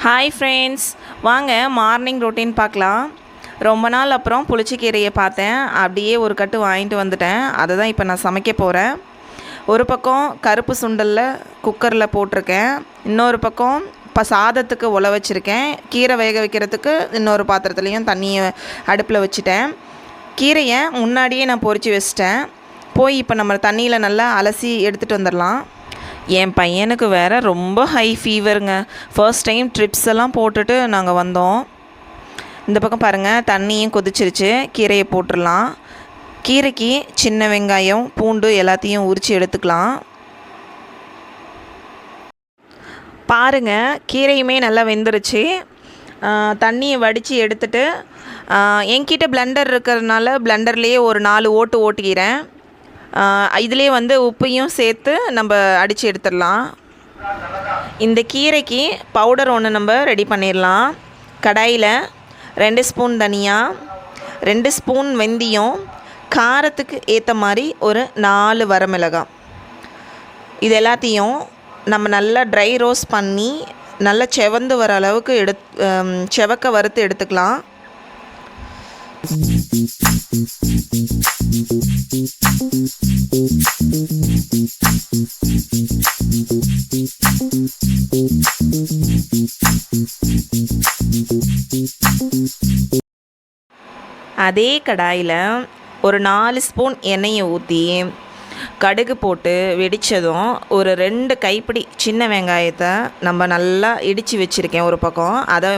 Hi friends, வாங்க morning routine பார்க்கலாம். ரொம்ப நாள் அப்புறம் புளிச்சக்கீரையை பார்த்தேன். அப்படியே ஒரு கட்டு வாங்கிட்டு வந்துட்டேன். அதை தான் இப்போ நான் சமைக்க போகிறேன். ஒரு பக்கம் கருப்பு சுண்டலில் குக்கரில் போட்டிருக்கேன். இன்னொரு பக்கம் இப்போ சாதத்துக்கு உல வச்சுருக்கேன். கீரை வேக வைக்கிறதுக்கு இன்னொரு பாத்திரத்துலேயும் தண்ணியை அடுப்பில் வச்சுட்டேன். கீரையை முன்னாடியே நான் பொரித்து வச்சிட்டேன். போய் இப்போ நம்ம தண்ணியில் நல்லா அலசி எடுத்துகிட்டு வந்துடலாம். என் பையனுக்கு வேறு ரொம்ப ஹை ஃபீவருங்க. ஃபர்ஸ்ட் டைம் ட்ரிப்ஸ் எல்லாம் போட்டுட்டு நாங்கள் வந்தோம். இந்த பக்கம் பாருங்கள், தண்ணியும் கொதிச்சிருச்சு. கீரையை போட்டுடலாம். கீரைக்கு சின்ன வெங்காயம், பூண்டு எல்லாத்தையும் உரித்து எடுத்துக்கலாம். பாருங்கள், கீரையுமே நல்லா வெந்துருச்சு. தண்ணியை வடித்து எடுத்துட்டு என்கிட்ட பிளெண்டர் இருக்கிறதுனால பிளெண்டர்லேயே ஒரு 4 ஓட்டு ஓட்டிக்கிறேன். இதிலே உப்பையும் சேர்த்து நம்ம அடித்து எடுத்துடலாம். இந்த கீரைக்கு பவுடர் ஒன்று நம்ம ரெடி பண்ணிடலாம். கடாயில் 2 ஸ்பூன் தனியா, 2 ஸ்பூன் வெந்தயம், காரத்துக்கு ஏற்ற மாதிரி ஒரு 4 வரமிளகாய், இது எல்லாத்தையும் நம்ம நல்லா ட்ரை ரோஸ்ட் பண்ணி நல்லா செவந்து வர அளவுக்கு செவக்க வறுத்து எடுத்துக்கலாம். அதே கடாயில் ஒரு 4 ஸ்பூன் எண்ணெயை ஊற்றி கடுகு போட்டு வெடித்ததும் ஒரு 2 கைப்பிடி சின்ன வெங்காயத்தை நம்ம நல்லா இடித்து வச்சுருக்கேன் ஒரு பக்கம். அதை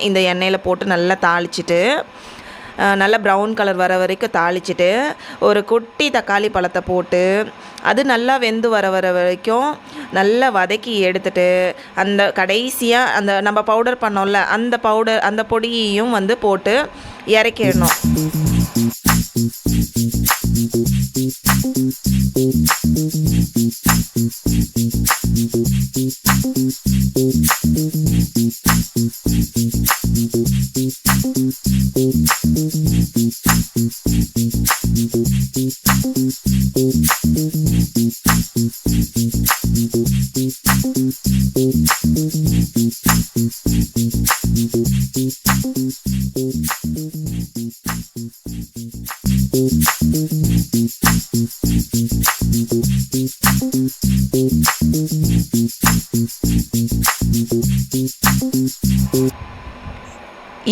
இந்த எண்ணெயில் போட்டு நல்லா தாளிச்சிட்டு நல்லா ப்ரௌன் கலர் வர வரைக்கும் தாளிச்சிட்டு ஒரு குட்டி தக்காளி பழத்தை போட்டு அது நல்லா வெந்து வர வரைக்கும் நல்லா வதக்கி எடுத்துட்டு அந்த கடைசியாக அந்த நம்ம பவுடர் பண்ணோம்ல அந்த பொடியையும் போட்டு இறக்கிடணும்.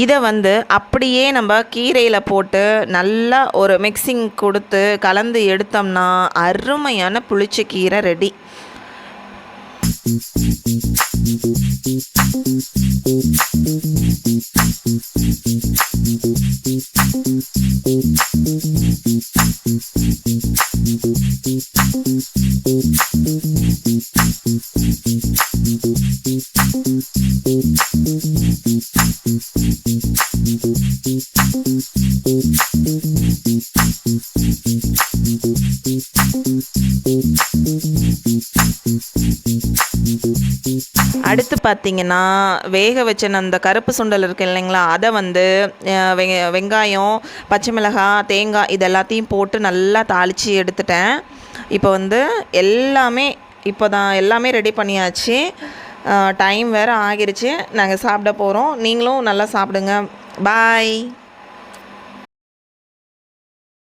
இதை அப்படியே நம்ம கீரையில் போட்டு நல்லா ஒரு மிக்சிங் கொடுத்து கலந்து எடுத்தோம்னா அருமையான புளிச்ச கீரை ரெடி. அடுத்து பார்த்திங்கன்னா, வேக வச்ச அந்த கருப்பு சுண்டல் இருக்குது இல்லைங்களா, அதை வெங்காயம், பச்சை மிளகாய், தேங்காய் இது எல்லாத்தையும் போட்டு நல்லா தாளித்து எடுத்துட்டேன். இப்போ எல்லாமே ரெடி பண்ணியாச்சு. டைம் வேறு ஆகிருச்சு. நாங்கள் சாப்பிட போகிறோம். நீங்களும் நல்லா சாப்பிடுங்க. பாய்.